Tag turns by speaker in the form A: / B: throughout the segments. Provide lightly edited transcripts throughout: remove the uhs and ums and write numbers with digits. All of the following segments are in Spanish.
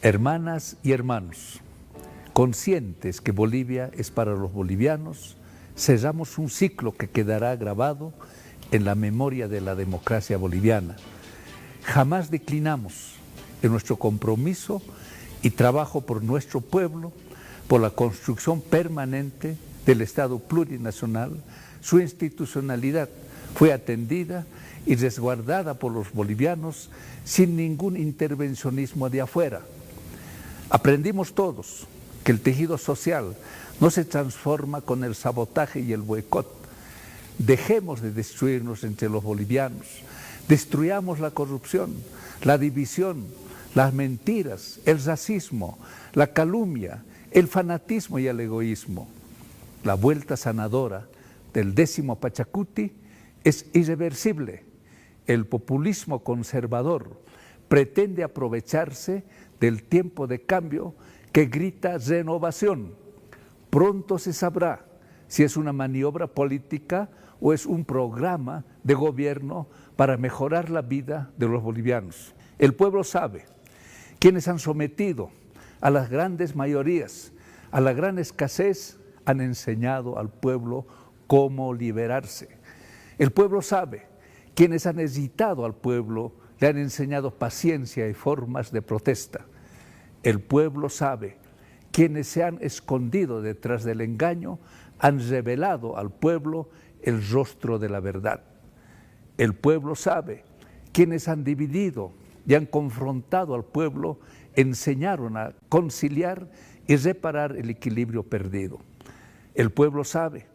A: Hermanas y hermanos, conscientes que Bolivia es para los bolivianos, cerramos un ciclo que quedará grabado en la memoria de la democracia boliviana. Jamás declinamos en nuestro compromiso y trabajo por nuestro pueblo, por la construcción permanente del Estado plurinacional. Su institucionalidad fue atendida y resguardada por los bolivianos sin ningún intervencionismo de afuera. Aprendimos todos que el tejido social no se transforma con el sabotaje y el boicot. Dejemos de destruirnos entre los bolivianos, destruyamos la corrupción, la división, las mentiras, el racismo, la calumnia, el fanatismo y el egoísmo. La vuelta sanadora del 10º Pachacuti es irreversible. El populismo conservador pretende aprovecharse del tiempo de cambio que grita renovación. Pronto se sabrá si es una maniobra política o es un programa de gobierno para mejorar la vida de los bolivianos. El pueblo sabe, quienes han sometido a las grandes mayorías, a la gran escasez, han enseñado al pueblo cómo liberarse. El pueblo sabe, quienes han hesitado al pueblo, le han enseñado paciencia y formas de protesta. El pueblo sabe, quienes se han escondido detrás del engaño, han revelado al pueblo el rostro de la verdad. El pueblo sabe, quienes han dividido y han confrontado al pueblo, enseñaron a conciliar y reparar el equilibrio perdido. El pueblo sabe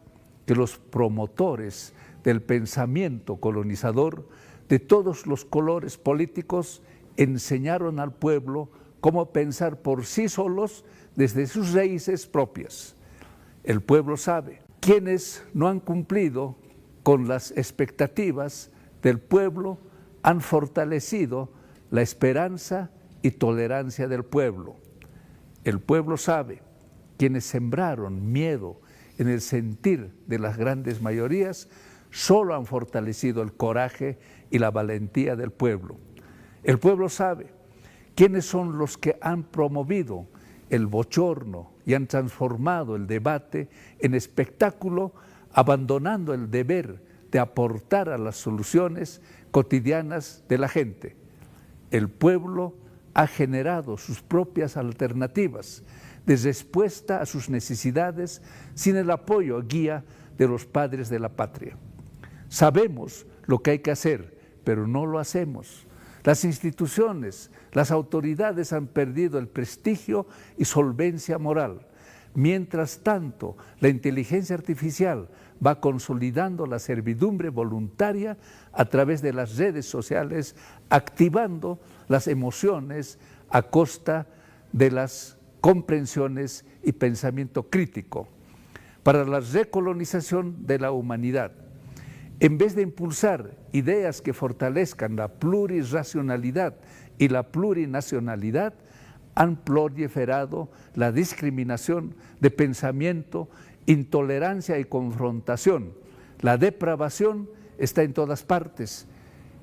A: que los promotores del pensamiento colonizador de todos los colores políticos enseñaron al pueblo cómo pensar por sí solos desde sus raíces propias. El pueblo sabe, quienes no han cumplido con las expectativas del pueblo han fortalecido la esperanza y tolerancia del pueblo. El pueblo sabe, quienes sembraron miedo en el sentir de las grandes mayorías, solo han fortalecido el coraje y la valentía del pueblo. El pueblo sabe, quienes son los que han promovido el bochorno y han transformado el debate en espectáculo, abandonando el deber de aportar a las soluciones cotidianas de la gente. El pueblo ha generado sus propias alternativas de respuesta a sus necesidades sin el apoyo guía de los padres de la patria. Sabemos lo que hay que hacer, pero no lo hacemos. Las instituciones, las autoridades han perdido el prestigio y solvencia moral. Mientras tanto, la inteligencia artificial va consolidando la servidumbre voluntaria a través de las redes sociales, activando las emociones a costa de las comprensiones y pensamiento crítico. Para la recolonización de la humanidad, en vez de impulsar ideas que fortalezcan la plurirracionalidad y la plurinacionalidad, han proliferado la discriminación de pensamiento, intolerancia y confrontación. La depravación está en todas partes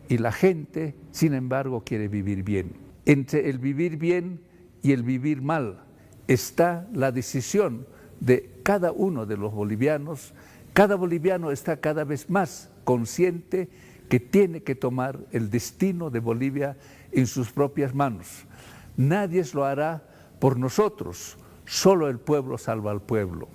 A: y la gente, sin embargo, quiere vivir bien. Entre el vivir bien y el vivir mal está la decisión de cada uno de los bolivianos. Cada boliviano está cada vez más consciente que tiene que tomar el destino de Bolivia en sus propias manos. Nadie lo hará por nosotros, solo el pueblo salva al pueblo.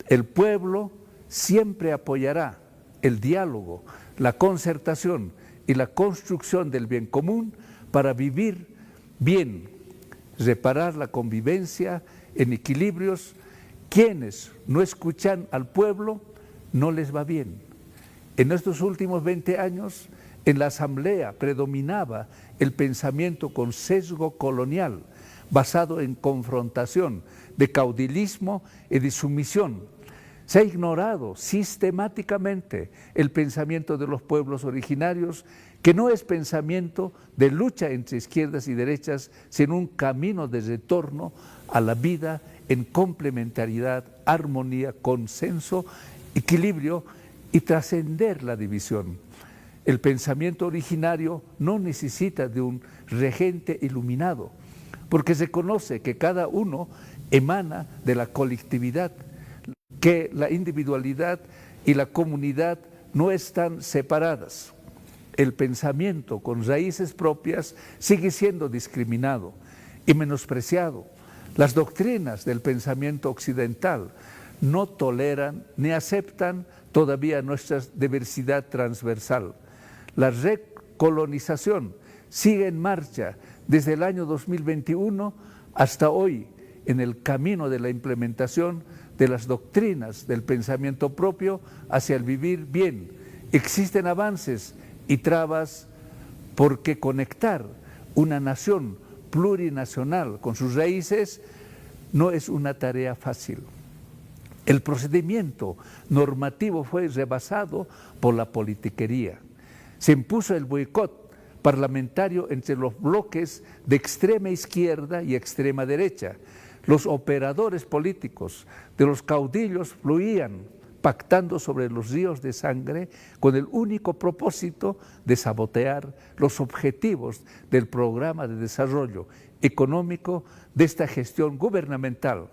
A: El pueblo siempre apoyará el diálogo, la concertación y la construcción del bien común para vivir bien, reparar la convivencia en equilibrios. Quienes no escuchan al pueblo, no les va bien. En estos últimos 20 años, en la Asamblea predominaba el pensamiento con sesgo colonial, basado en confrontación, de caudilismo y de sumisión. Se ha ignorado sistemáticamente el pensamiento de los pueblos originarios, que no es pensamiento de lucha entre izquierdas y derechas, sino un camino de retorno a la vida en complementariedad, armonía, consenso, equilibrio y trascender la división. El pensamiento originario no necesita de un regente iluminado. porque se conoce que cada uno emana de la colectividad, que la individualidad y la comunidad no están separadas. El pensamiento con raíces propias sigue siendo discriminado y menospreciado. Las doctrinas del pensamiento occidental no toleran ni aceptan todavía nuestra diversidad transversal. La recolonización sigue en marcha desde el año 2021 hasta hoy en el camino de la implementación de las doctrinas del pensamiento propio hacia el vivir bien. Existen avances y trabas porque conectar una nación plurinacional con sus raíces no es una tarea fácil. El procedimiento normativo fue rebasado por la politiquería. Se impuso el boicot parlamentario entre los bloques de extrema izquierda y extrema derecha. Los operadores políticos de los caudillos fluían pactando sobre los ríos de sangre con el único propósito de sabotear los objetivos del programa de desarrollo económico de esta gestión gubernamental.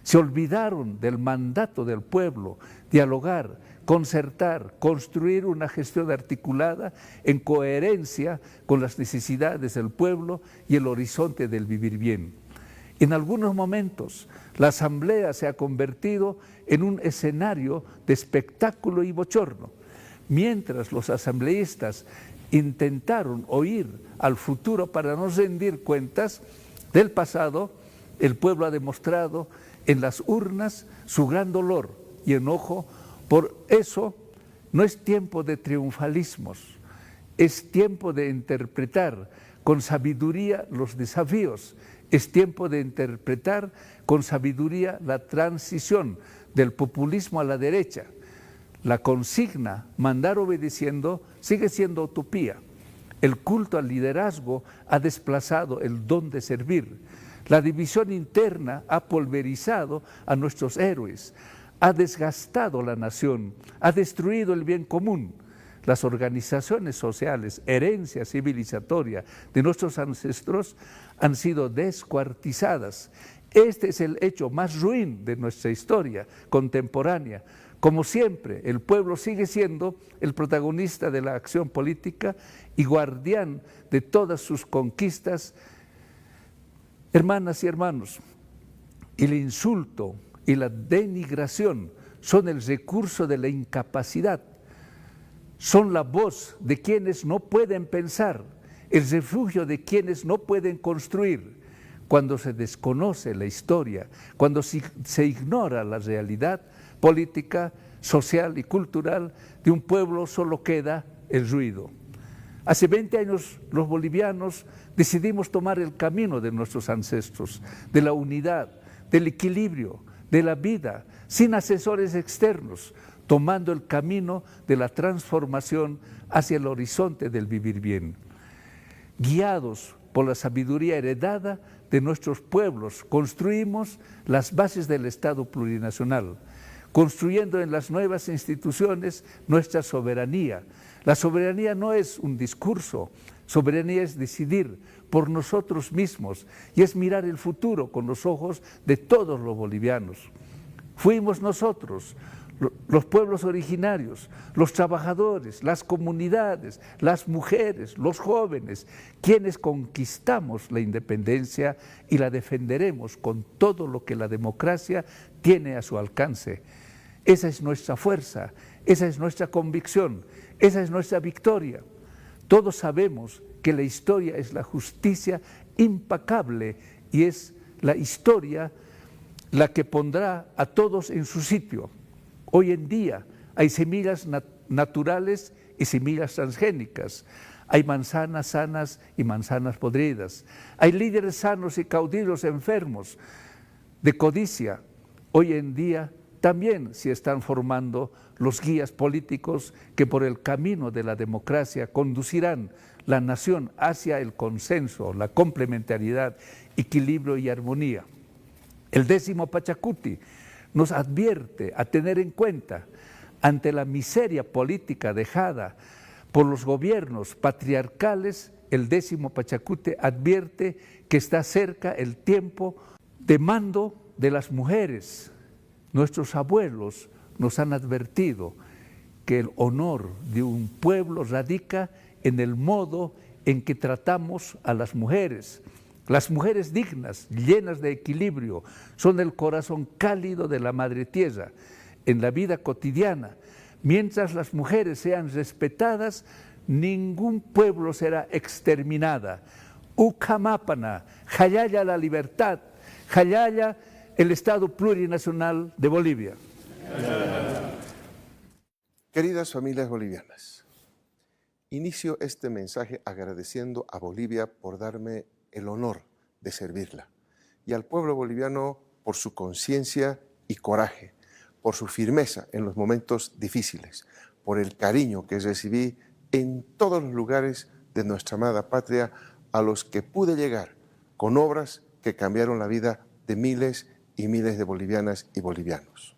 A: Se olvidaron del mandato del pueblo, dialogar, concertar, construir una gestión articulada en coherencia con las necesidades del pueblo y el horizonte del vivir bien. En algunos momentos, la Asamblea se ha convertido en un escenario de espectáculo y bochorno. Mientras los asambleístas intentaron oír al futuro para no rendir cuentas del pasado, el pueblo ha demostrado en las urnas su gran dolor y enojo. Por eso no es tiempo de triunfalismos, es tiempo de interpretar con sabiduría los desafíos, es tiempo de interpretar con sabiduría la transición del populismo a la derecha. La consigna, mandar obedeciendo, sigue siendo utopía. El culto al liderazgo ha desplazado el don de servir. La división interna ha pulverizado a nuestros héroes, ha desgastado la nación, ha destruido el bien común. Las organizaciones sociales, herencia civilizatoria de nuestros ancestros, han sido descuartizadas. Este es el hecho más ruin de nuestra historia contemporánea. Como siempre, el pueblo sigue siendo el protagonista de la acción política y guardián de todas sus conquistas. Hermanas y hermanos, el insulto y la denigración son el recurso de la incapacidad, son la voz de quienes no pueden pensar, el refugio de quienes no pueden construir. Cuando se desconoce la historia, cuando se ignora la realidad política, social y cultural de un pueblo, solo queda el ruido. Hace 20 años los bolivianos decidimos tomar el camino de nuestros ancestros, de la unidad, del equilibrio, de la vida, sin asesores externos, tomando el camino de la transformación hacia el horizonte del vivir bien. Guiados por la sabiduría heredada de nuestros pueblos, construimos las bases del Estado plurinacional, construyendo en las nuevas instituciones nuestra soberanía. La soberanía no es un discurso, soberanía es decidir por nosotros mismos y es mirar el futuro con los ojos de todos los bolivianos. Fuimos nosotros, los pueblos originarios, los trabajadores, las comunidades, las mujeres, los jóvenes, quienes conquistamos la independencia y la defenderemos con todo lo que la democracia tiene a su alcance. Esa es nuestra fuerza, esa es nuestra convicción, esa es nuestra victoria. Todos sabemos que la historia es la justicia impecable y es la historia la que pondrá a todos en su sitio. Hoy en día hay semillas naturales y semillas transgénicas. Hay manzanas sanas y manzanas podridas. Hay líderes sanos y caudillos enfermos de codicia. Hoy en día también se están formando los guías políticos que por el camino de la democracia conducirán la nación hacia el consenso, la complementariedad, equilibrio y armonía. El 10º Pachacuti nos advierte a tener en cuenta ante la miseria política dejada por los gobiernos patriarcales el 10º Pachacute advierte que está cerca el tiempo de mando de las mujeres. Nuestros abuelos nos han advertido que el honor de un pueblo radica en el modo en que tratamos a las mujeres. Las mujeres dignas, llenas de equilibrio, son el corazón cálido de la Madre Tierra en la vida cotidiana. Mientras las mujeres sean respetadas, ningún pueblo será exterminada. Ucamapana, Jayaya la libertad, Jayaya el Estado plurinacional de Bolivia.
B: Queridas familias bolivianas, inicio este mensaje agradeciendo a Bolivia por darme el honor de servirla y al pueblo boliviano por su conciencia y coraje, por su firmeza en los momentos difíciles, por el cariño que recibí en todos los lugares de nuestra amada patria a los que pude llegar con obras que cambiaron la vida de miles y miles de bolivianas y bolivianos.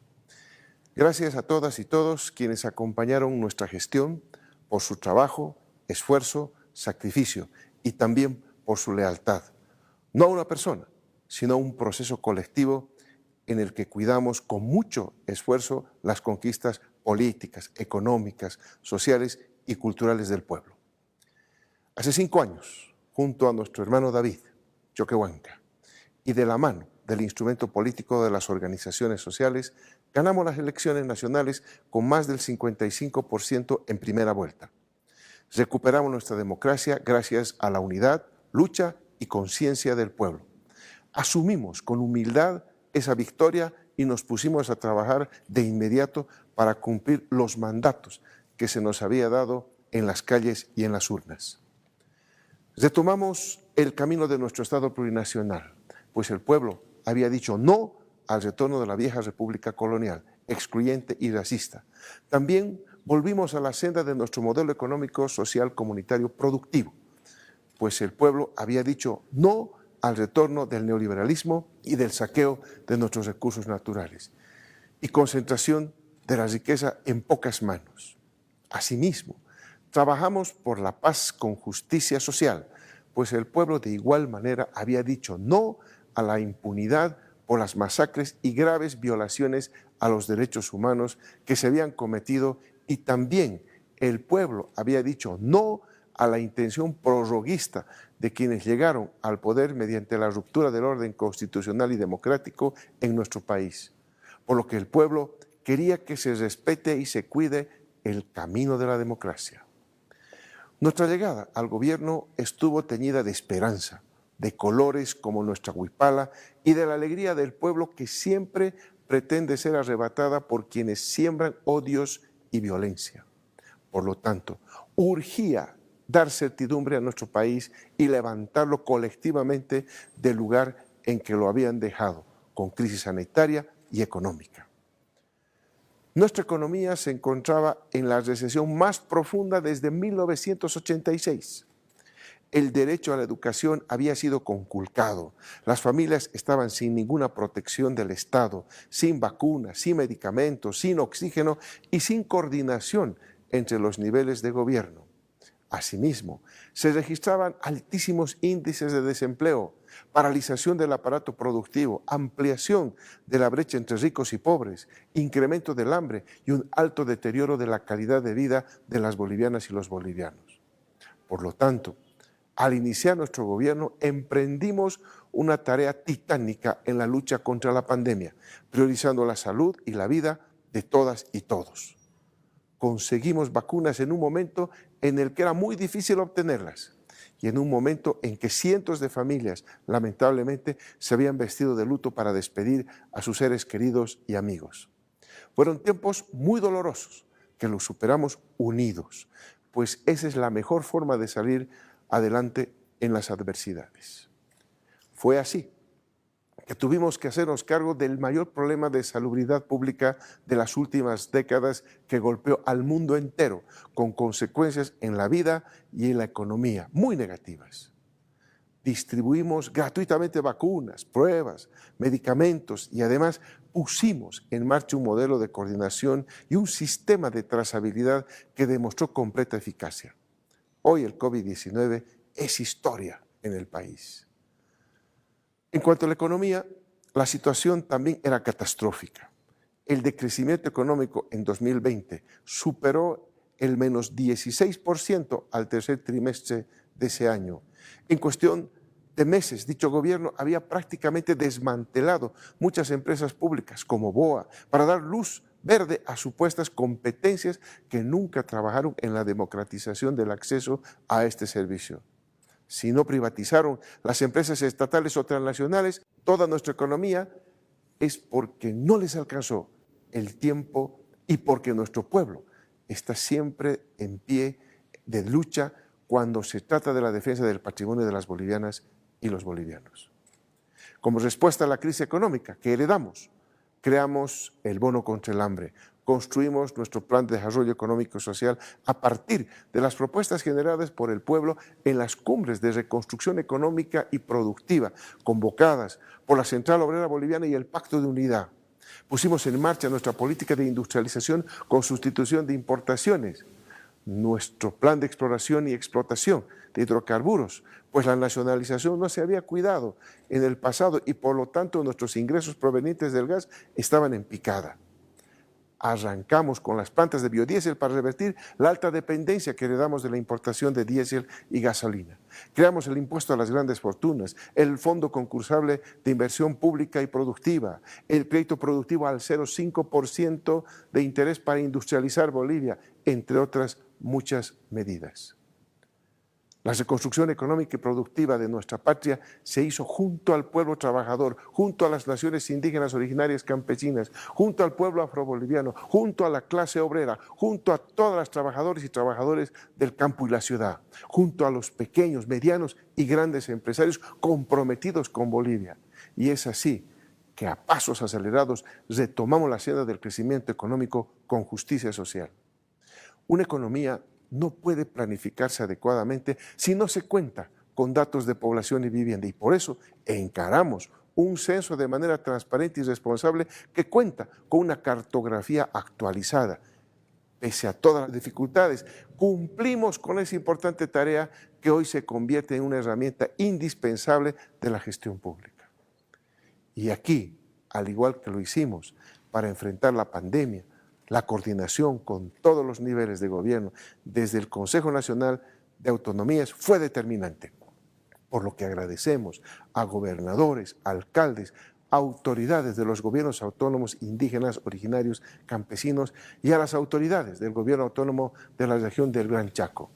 B: Gracias a todas y todos quienes acompañaron nuestra gestión por su trabajo, esfuerzo, sacrificio y también por su lealtad. No a una persona, sino a un proceso colectivo en el que cuidamos con mucho esfuerzo las conquistas políticas, económicas, sociales y culturales del pueblo. Hace 5 años, junto a nuestro hermano David Choquehuanca, y de la mano del instrumento político de las organizaciones sociales, ganamos las elecciones nacionales con más del 55% en primera vuelta. Recuperamos nuestra democracia gracias a la unidad, lucha y conciencia del pueblo. Asumimos con humildad esa victoria y nos pusimos a trabajar de inmediato para cumplir los mandatos que se nos había dado en las calles y en las urnas. Retomamos el camino de nuestro Estado plurinacional, pues el pueblo había dicho no al retorno de la vieja república colonial, excluyente y racista. También volvimos a la senda de nuestro modelo económico, social, comunitario, productivo, pues el pueblo había dicho no al retorno del neoliberalismo y del saqueo de nuestros recursos naturales y concentración de la riqueza en pocas manos. Asimismo, trabajamos por la paz con justicia social, pues el pueblo de igual manera había dicho no a la impunidad por las masacres y graves violaciones a los derechos humanos que se habían cometido, y también el pueblo había dicho no a la intención prorroguista de quienes llegaron al poder mediante la ruptura del orden constitucional y democrático en nuestro país, por lo que el pueblo quería que se respete y se cuide el camino de la democracia. Nuestra llegada al gobierno estuvo teñida de esperanza, de colores como nuestra huipala y de la alegría del pueblo que siempre pretende ser arrebatada por quienes siembran odios y violencia. Por lo tanto, urgía dar certidumbre a nuestro país y levantarlo colectivamente del lugar en que lo habían dejado, con crisis sanitaria y económica. Nuestra economía se encontraba en la recesión más profunda desde 1986. El derecho a la educación había sido conculcado. Las familias estaban sin ninguna protección del Estado, sin vacunas, sin medicamentos, sin oxígeno y sin coordinación entre los niveles de gobierno. Asimismo, se registraban altísimos índices de desempleo, paralización del aparato productivo, ampliación de la brecha entre ricos y pobres, incremento del hambre y un alto deterioro de la calidad de vida de las bolivianas y los bolivianos. Por lo tanto, al iniciar nuestro gobierno, emprendimos una tarea titánica en la lucha contra la pandemia, priorizando la salud y la vida de todas y todos. Conseguimos vacunas en un momento en el que era muy difícil obtenerlas y en un momento en que cientos de familias, lamentablemente, se habían vestido de luto para despedir a sus seres queridos y amigos. Fueron tiempos muy dolorosos que los superamos unidos, pues esa es la mejor forma de salir adelante en las adversidades. Fue así que tuvimos que hacernos cargo del mayor problema de salubridad pública de las últimas décadas que golpeó al mundo entero, con consecuencias en la vida y en la economía muy negativas. Distribuimos gratuitamente vacunas, pruebas, medicamentos y además pusimos en marcha un modelo de coordinación y un sistema de trazabilidad que demostró completa eficacia. Hoy el COVID-19 es historia en el país. En cuanto a la economía, la situación también era catastrófica. El decrecimiento económico en 2020 superó el menos 16% al tercer trimestre de ese año. En cuestión de meses, dicho gobierno había prácticamente desmantelado muchas empresas públicas como BOA para dar luz verde a supuestas competencias que nunca trabajaron en la democratización del acceso a este servicio. Si no privatizaron las empresas estatales o transnacionales, toda nuestra economía es porque no les alcanzó el tiempo y porque nuestro pueblo está siempre en pie de lucha cuando se trata de la defensa del patrimonio de las bolivianas y los bolivianos. Como respuesta a la crisis económica que heredamos, creamos el bono contra el hambre, construimos nuestro plan de desarrollo económico y social a partir de las propuestas generadas por el pueblo en las cumbres de reconstrucción económica y productiva convocadas por la Central Obrera Boliviana y el Pacto de Unidad. Pusimos en marcha nuestra política de industrialización con sustitución de importaciones, nuestro plan de exploración y explotación de hidrocarburos, pues la nacionalización no se había cuidado en el pasado y por lo tanto nuestros ingresos provenientes del gas estaban en picada. Arrancamos con las plantas de biodiesel para revertir la alta dependencia que heredamos de la importación de diésel y gasolina. Creamos el impuesto a las grandes fortunas, el fondo concursable de inversión pública y productiva, el crédito productivo al 0,5% de interés para industrializar Bolivia, entre otras muchas medidas. La reconstrucción económica y productiva de nuestra patria se hizo junto al pueblo trabajador, junto a las naciones indígenas originarias campesinas, junto al pueblo afroboliviano, junto a la clase obrera, junto a todas las trabajadoras y trabajadores del campo y la ciudad, junto a los pequeños, medianos y grandes empresarios comprometidos con Bolivia. Y es así que a pasos acelerados retomamos la senda del crecimiento económico con justicia social. Una economía no puede planificarse adecuadamente si no se cuenta con datos de población y vivienda y por eso encaramos un censo de manera transparente y responsable que cuenta con una cartografía actualizada. Pese a todas las dificultades, cumplimos con esa importante tarea que hoy se convierte en una herramienta indispensable de la gestión pública. Y aquí, al igual que lo hicimos para enfrentar la pandemia, la coordinación con todos los niveles de gobierno, desde el Consejo Nacional de Autonomías, fue determinante, por lo que agradecemos a gobernadores, alcaldes, autoridades de los gobiernos autónomos indígenas, originarios, campesinos y a las autoridades del gobierno autónomo de la región del Gran Chaco.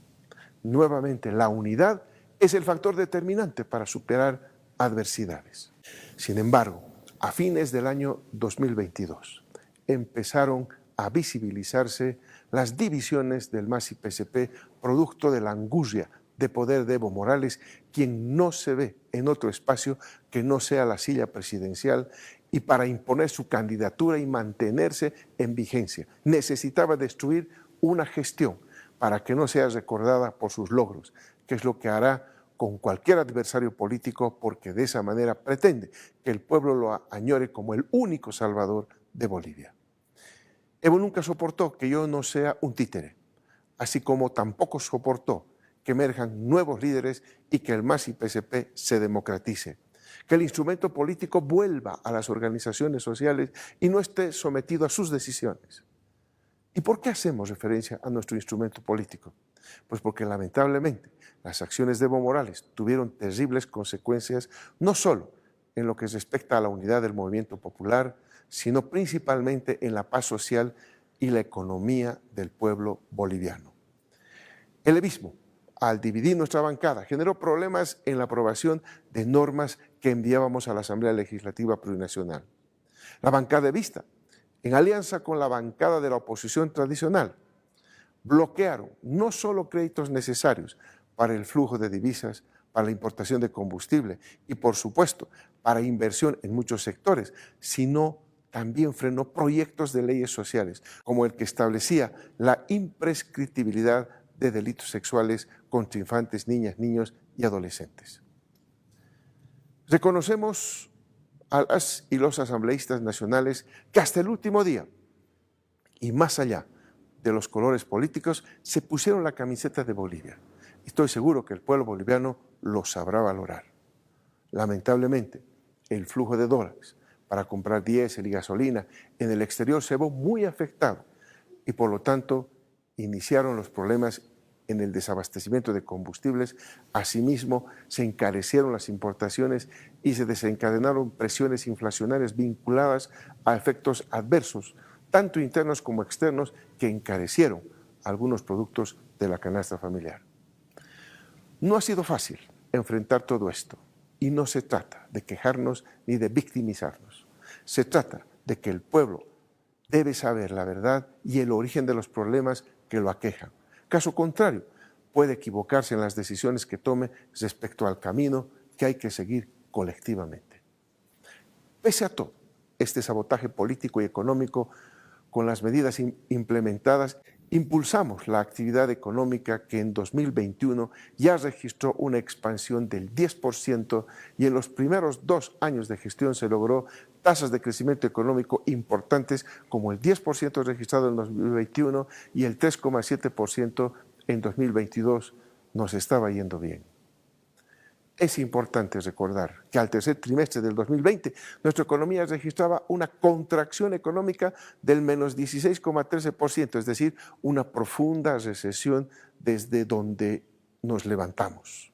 B: Nuevamente, la unidad es el factor determinante para superar adversidades. Sin embargo, a fines del año 2022 empezaron a visibilizarse las divisiones del MAS y PSP, producto de la angustia de poder de Evo Morales, quien no se ve en otro espacio que no sea la silla presidencial y para imponer su candidatura y mantenerse en vigencia. Necesitaba destruir una gestión para que no sea recordada por sus logros, que es lo que hará con cualquier adversario político porque de esa manera pretende que el pueblo lo añore como el único salvador de Bolivia. Evo nunca soportó que yo no sea un títere, así como tampoco soportó que emerjan nuevos líderes y que el MAS y PSP se democratice, que el instrumento político vuelva a las organizaciones sociales y no esté sometido a sus decisiones. ¿Y por qué hacemos referencia a nuestro instrumento político? Pues porque lamentablemente las acciones de Evo Morales tuvieron terribles consecuencias no solo en lo que respecta a la unidad del movimiento popular, sino principalmente en la paz social y la economía del pueblo boliviano. El evismo, al dividir nuestra bancada, generó problemas en la aprobación de normas que enviábamos a la Asamblea Legislativa Plurinacional. La bancada evista, en alianza con la bancada de la oposición tradicional, bloquearon no solo créditos necesarios para el flujo de divisas, para la importación de combustible y, por supuesto, para inversión en muchos sectores, sino también frenó proyectos de leyes sociales, como el que establecía la imprescriptibilidad de delitos sexuales contra infantes, niñas, niños y adolescentes. Reconocemos a las y los asambleístas nacionales que hasta el último día, y más allá de los colores políticos, se pusieron la camiseta de Bolivia Estoy seguro que el pueblo boliviano lo sabrá valorar. Lamentablemente, el flujo de dólares para comprar diésel y gasolina en el exterior se vio muy afectado y por lo tanto iniciaron los problemas en el desabastecimiento de combustibles. Asimismo, se encarecieron las importaciones y se desencadenaron presiones inflacionarias vinculadas a efectos adversos, tanto internos como externos, que encarecieron algunos productos de la canasta familiar. No ha sido fácil enfrentar todo esto y no se trata de quejarnos ni de victimizarnos. Se trata de que el pueblo debe saber la verdad y el origen de los problemas que lo aquejan. Caso contrario, puede equivocarse en las decisiones que tome respecto al camino que hay que seguir colectivamente. Pese a todo, este sabotaje político y económico, con las medidas implementadas, impulsamos la actividad económica que en 2021 ya registró una expansión del 10% y en los primeros 2 años de gestión se logró tasas de crecimiento económico importantes como el 10% registrado en 2021 y el 3,7% en 2022. Nos estaba yendo bien. Es importante recordar que al tercer trimestre del 2020 nuestra economía registraba una contracción económica del menos 16,13%, es decir, una profunda recesión desde donde nos levantamos.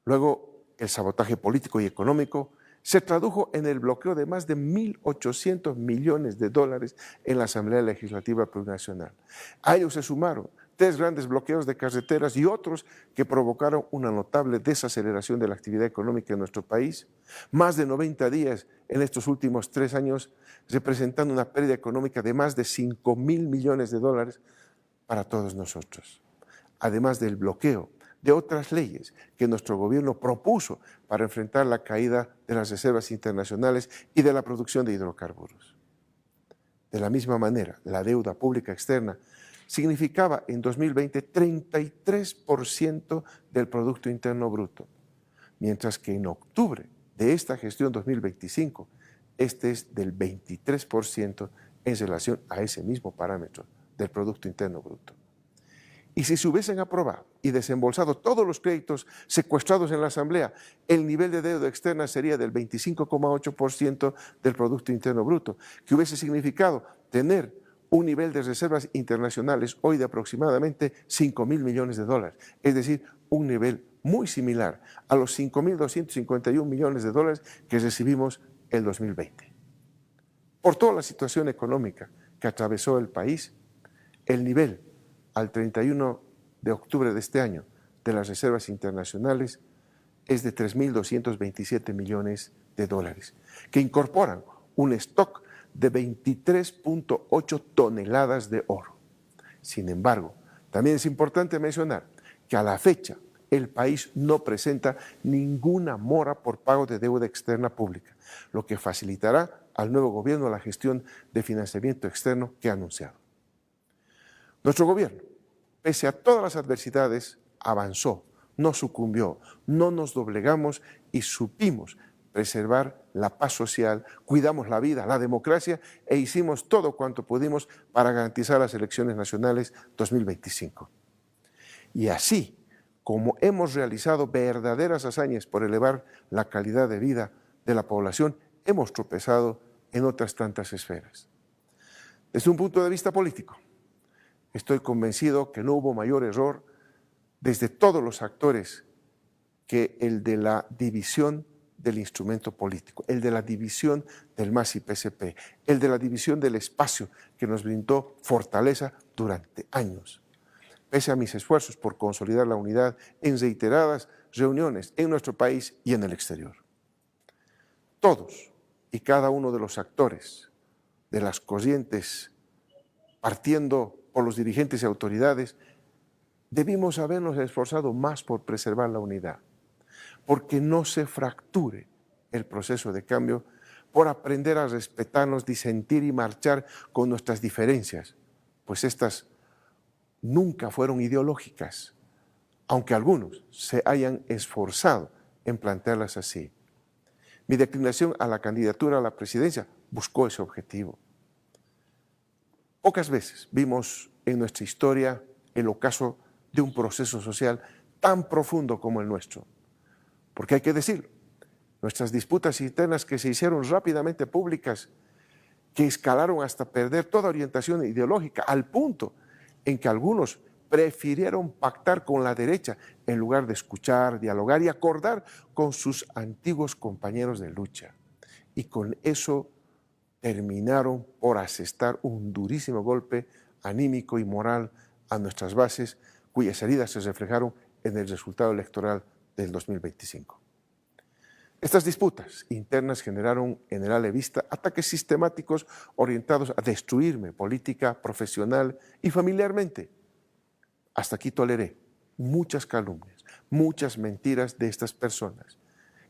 B: Luego, el sabotaje político y económico se tradujo en el bloqueo de más de 1.800 millones de dólares en la Asamblea Legislativa Plurinacional. A ellos se sumaron 3 grandes bloqueos de carreteras y otros que provocaron una notable desaceleración de la actividad económica en nuestro país, más de 90 días en estos últimos 3 años, representando una pérdida económica de más de 5.000 millones de dólares para todos nosotros, además del bloqueo de otras leyes que nuestro gobierno propuso para enfrentar la caída de las reservas internacionales y de la producción de hidrocarburos. De la misma manera, la deuda pública externa significaba en 2020 33% del Producto Interno Bruto, mientras que en octubre de esta gestión 2025, este es del 23% en relación a ese mismo parámetro del Producto Interno Bruto. Y si se hubiesen aprobado y desembolsado todos los créditos secuestrados en la Asamblea, el nivel de deuda externa sería del 25,8% del Producto Interno Bruto, que hubiese significado tener un nivel de reservas internacionales hoy de aproximadamente 5.000 millones de dólares, es decir, un nivel muy similar a los 5.251 millones de dólares que recibimos en 2020. Por toda la situación económica que atravesó el país, el nivel al 31 de octubre de este año de las reservas internacionales es de 3.227 millones de dólares, que incorporan un stock de 23,8 toneladas de oro. Sin embargo, también es importante mencionar que a la fecha el país no presenta ninguna mora por pago de deuda externa pública, lo que facilitará al nuevo gobierno la gestión de financiamiento externo que ha anunciado. Nuestro gobierno, pese a todas las adversidades, avanzó, no sucumbió, no nos doblegamos y supimos preservar la paz social, cuidamos la vida, la democracia e hicimos todo cuanto pudimos para garantizar las elecciones nacionales 2025. Y así como hemos realizado verdaderas hazañas por elevar la calidad de vida de la población, hemos tropezado en otras tantas esferas. Desde un punto de vista político, estoy convencido que no hubo mayor error desde todos los actores que el de la división del instrumento político, el de la división del MAS y PSP, el de la división del espacio que nos brindó fortaleza durante años. Pese a mis esfuerzos por consolidar la unidad en reiteradas reuniones en nuestro país y en el exterior. Todos y cada uno de los actores de las corrientes, partiendo por los dirigentes y autoridades, debimos habernos esforzado más por preservar la unidad, porque no se fracture el proceso de cambio, por aprender a respetarnos, disentir y marchar con nuestras diferencias, pues estas nunca fueron ideológicas, aunque algunos se hayan esforzado en plantearlas así. Mi declinación a la candidatura a la presidencia buscó ese objetivo. Pocas veces vimos en nuestra historia el ocaso de un proceso social tan profundo como el nuestro. Porque hay que decirlo, nuestras disputas internas que se hicieron rápidamente públicas, que escalaron hasta perder toda orientación ideológica, al punto en que algunos prefirieron pactar con la derecha en lugar de escuchar, dialogar y acordar con sus antiguos compañeros de lucha. Y con eso terminaron por asestar un durísimo golpe anímico y moral a nuestras bases, cuyas heridas se reflejaron en el resultado electoral del 2025. Estas disputas internas generaron en el ala vista ataques sistemáticos orientados a destruirme política, profesional y familiarmente. Hasta aquí toleré muchas calumnias, muchas mentiras de estas personas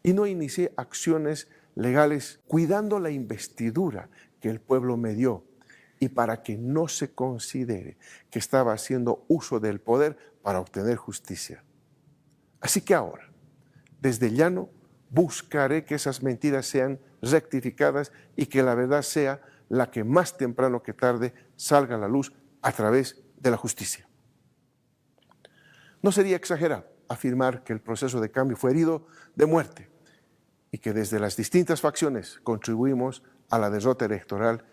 B: y no inicié acciones legales cuidando la investidura que el pueblo me dio y para que no se considere que estaba haciendo uso del poder para obtener justicia. Así que ahora, desde el llano, buscaré que esas mentiras sean rectificadas y que la verdad sea la que más temprano que tarde salga a la luz a través de la justicia. No sería exagerado afirmar que el proceso de cambio fue herido de muerte y que desde las distintas facciones contribuimos a la derrota electoral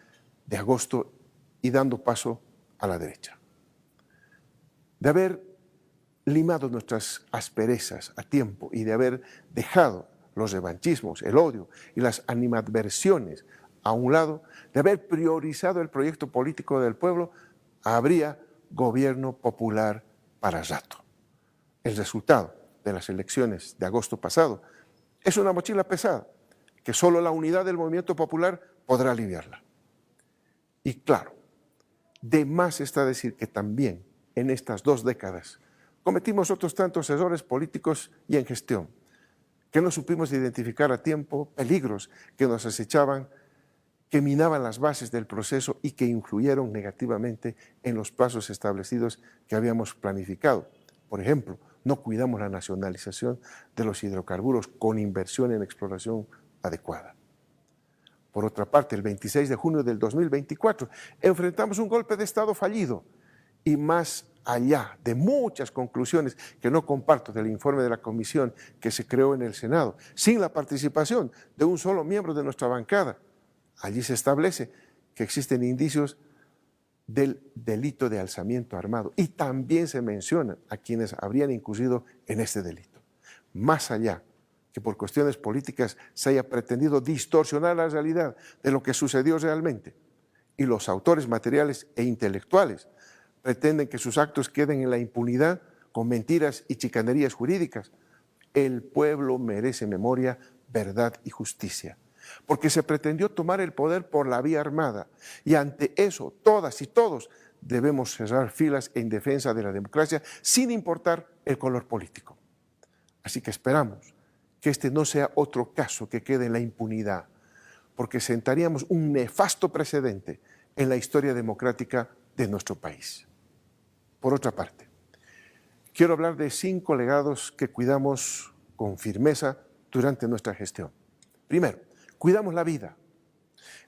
B: de agosto y dando paso a la derecha. De haber limado nuestras asperezas a tiempo y de haber dejado los revanchismos, el odio y las animadversiones a un lado, de haber priorizado el proyecto político del pueblo, habría gobierno popular para rato. El resultado de las elecciones de agosto pasado es una mochila pesada que solo la unidad del movimiento popular podrá aliviarla. Y claro, de más está decir que también en estas 2 décadas cometimos otros tantos errores políticos y en gestión, que no supimos identificar a tiempo peligros que nos acechaban, que minaban las bases del proceso y que influyeron negativamente en los plazos establecidos que habíamos planificado. Por ejemplo, no cuidamos la nacionalización de los hidrocarburos con inversión en exploración adecuada. Por otra parte, el 26 de junio del 2024 enfrentamos un golpe de Estado fallido y más allá de muchas conclusiones que no comparto del informe de la comisión que se creó en el Senado, sin la participación de un solo miembro de nuestra bancada, allí se establece que existen indicios del delito de alzamiento armado y también se menciona a quienes habrían incurrido en este delito. Más allá que por cuestiones políticas se haya pretendido distorsionar la realidad de lo que sucedió realmente y los autores materiales e intelectuales pretenden que sus actos queden en la impunidad con mentiras y chicanerías jurídicas, el pueblo merece memoria, verdad y justicia, porque se pretendió tomar el poder por la vía armada y ante eso todas y todos debemos cerrar filas en defensa de la democracia sin importar el color político. Así que esperamos que este no sea otro caso que quede en la impunidad, porque sentaríamos un nefasto precedente en la historia democrática de nuestro país. Por otra parte, quiero hablar de 5 legados que cuidamos con firmeza durante nuestra gestión. Primero, cuidamos la vida.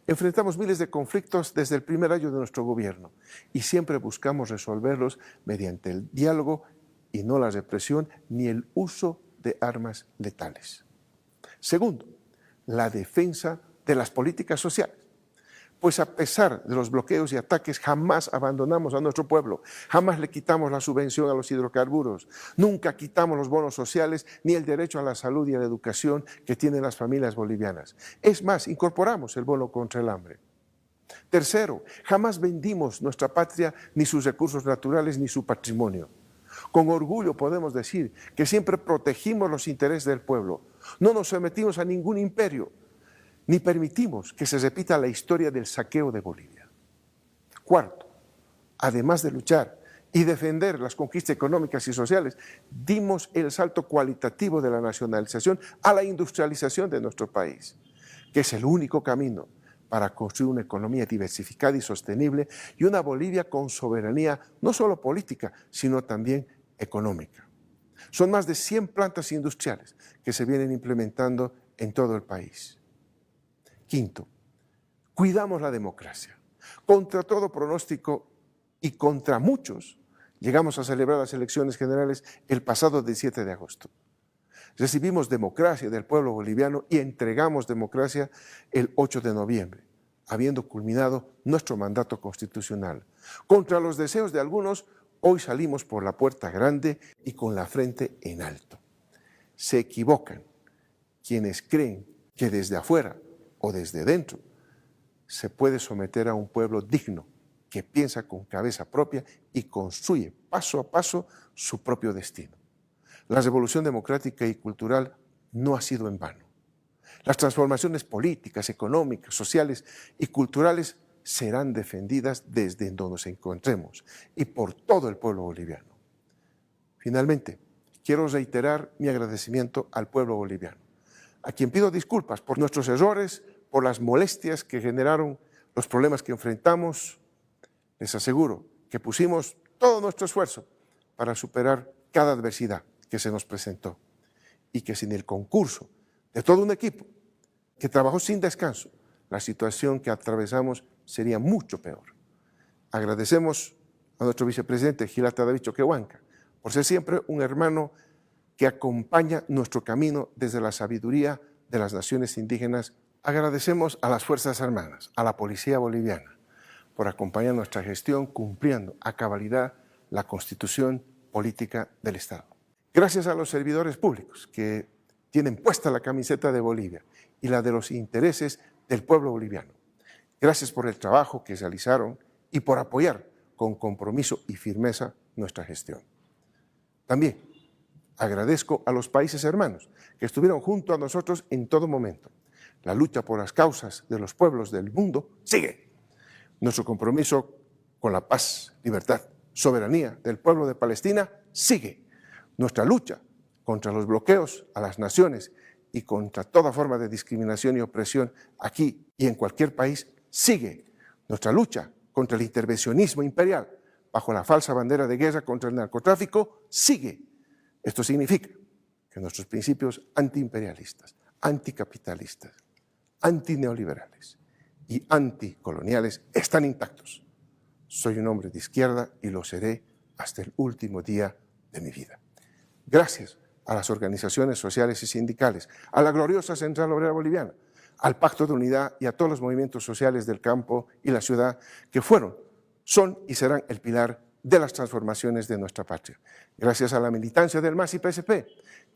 B: Enfrentamos miles de conflictos desde el primer año de nuestro gobierno y siempre buscamos resolverlos mediante el diálogo y no la represión ni el uso de armas letales. Segundo, la defensa de las políticas sociales. Pues a pesar de los bloqueos y ataques, jamás abandonamos a nuestro pueblo, jamás le quitamos la subvención a los hidrocarburos, nunca quitamos los bonos sociales ni el derecho a la salud y a la educación que tienen las familias bolivianas. Es más, incorporamos el bono contra el hambre. Tercero, jamás vendimos nuestra patria, ni sus recursos naturales, ni su patrimonio. Con orgullo podemos decir que siempre protegimos los intereses del pueblo, no nos sometimos a ningún imperio, ni permitimos que se repita la historia del saqueo de Bolivia. Cuarto, además de luchar y defender las conquistas económicas y sociales, dimos el salto cualitativo de la nacionalización a la industrialización de nuestro país, que es el único camino para construir una economía diversificada y sostenible y una Bolivia con soberanía no solo política, sino también económica. Son más de 100 plantas industriales que se vienen implementando en todo el país. Quinto, cuidamos la democracia. Contra todo pronóstico y contra muchos Llegamos a celebrar las elecciones generales el pasado 17 de agosto. Recibimos democracia del pueblo boliviano y entregamos democracia el 8 de noviembre, habiendo culminado nuestro mandato constitucional. Contra los deseos de algunos, hoy salimos por la puerta grande y con la frente en alto. Se equivocan quienes creen que desde afuera o desde dentro se puede someter a un pueblo digno que piensa con cabeza propia y construye paso a paso su propio destino. La revolución democrática y cultural no ha sido en vano. Las transformaciones políticas, económicas, sociales y culturales serán defendidas desde donde nos encontremos y por todo el pueblo boliviano. Finalmente, quiero reiterar mi agradecimiento al pueblo boliviano, a quien pido disculpas por nuestros errores, por las molestias que generaron los problemas que enfrentamos. Les aseguro que pusimos todo nuestro esfuerzo para superar cada adversidad que se nos presentó y que sin el concurso de todo un equipo que trabajó sin descanso, la situación que atravesamos sería mucho peor. Agradecemos a nuestro vicepresidente Gilata David Choquehuanca por ser siempre un hermano que acompaña nuestro camino desde la sabiduría de las naciones indígenas. Agradecemos a las Fuerzas Armadas, a la Policía Boliviana, por acompañar nuestra gestión cumpliendo a cabalidad la Constitución política del Estado. Gracias a los servidores públicos que tienen puesta la camiseta de Bolivia y la de los intereses del pueblo boliviano. Gracias por el trabajo que realizaron y por apoyar con compromiso y firmeza nuestra gestión. También agradezco a los países hermanos que estuvieron junto a nosotros en todo momento. La lucha por las causas de los pueblos del mundo sigue. Nuestro compromiso con la paz, libertad, soberanía del pueblo de Palestina sigue. Nuestra lucha contra los bloqueos a las naciones y contra toda forma de discriminación y opresión aquí y en cualquier país sigue. Nuestra lucha contra el intervencionismo imperial bajo la falsa bandera de guerra contra el narcotráfico sigue. Esto significa que nuestros principios antiimperialistas, anticapitalistas, antineoliberales y anticoloniales están intactos. Soy un hombre de izquierda y lo seré hasta el último día de mi vida. Gracias a las organizaciones sociales y sindicales, a la gloriosa Central Obrera Boliviana, al Pacto de Unidad y a todos los movimientos sociales del campo y la ciudad que fueron, son y serán el pilar de las transformaciones de nuestra patria. Gracias a la militancia del MAS y PSP,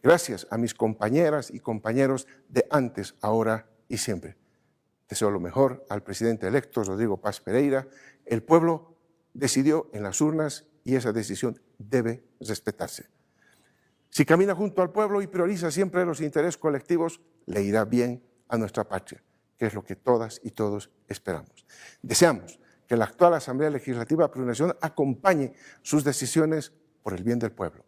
B: gracias a mis compañeras y compañeros de antes, ahora y siempre. Deseo lo mejor al presidente electo Rodrigo Paz Pereira. El pueblo decidió en las urnas y esa decisión debe respetarse. Si camina junto al pueblo y prioriza siempre los intereses colectivos, le irá bien a nuestra patria, que es lo que todas y todos esperamos. Deseamos que la actual Asamblea Legislativa Plurinacional acompañe sus decisiones por el bien del pueblo.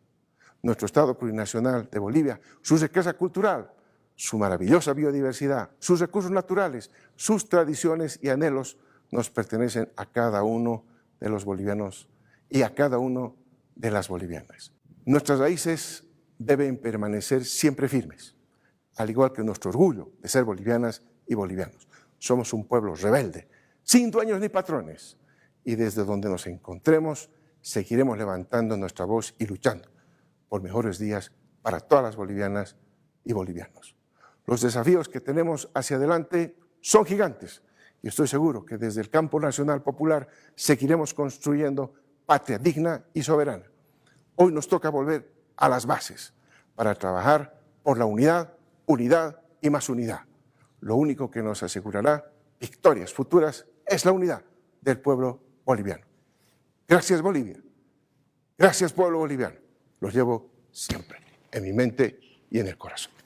B: Nuestro Estado plurinacional de Bolivia, su riqueza cultural, su maravillosa biodiversidad, sus recursos naturales, sus tradiciones y anhelos nos pertenecen a cada uno de los bolivianos y a cada uno de las bolivianas. Nuestras raíces deben permanecer siempre firmes, al igual que nuestro orgullo de ser bolivianas y bolivianos. Somos un pueblo rebelde, sin dueños ni patrones, y desde donde nos encontremos seguiremos levantando nuestra voz y luchando por mejores días para todas las bolivianas y bolivianos. Los desafíos que tenemos hacia adelante son gigantes y estoy seguro que desde el campo nacional popular seguiremos construyendo patria digna y soberana. Hoy nos toca volver a las bases para trabajar por la unidad, unidad y más unidad. Lo único que nos asegurará victorias futuras es la unidad del pueblo boliviano. Gracias, Bolivia. Gracias, pueblo boliviano. Los llevo siempre en mi mente y en el corazón.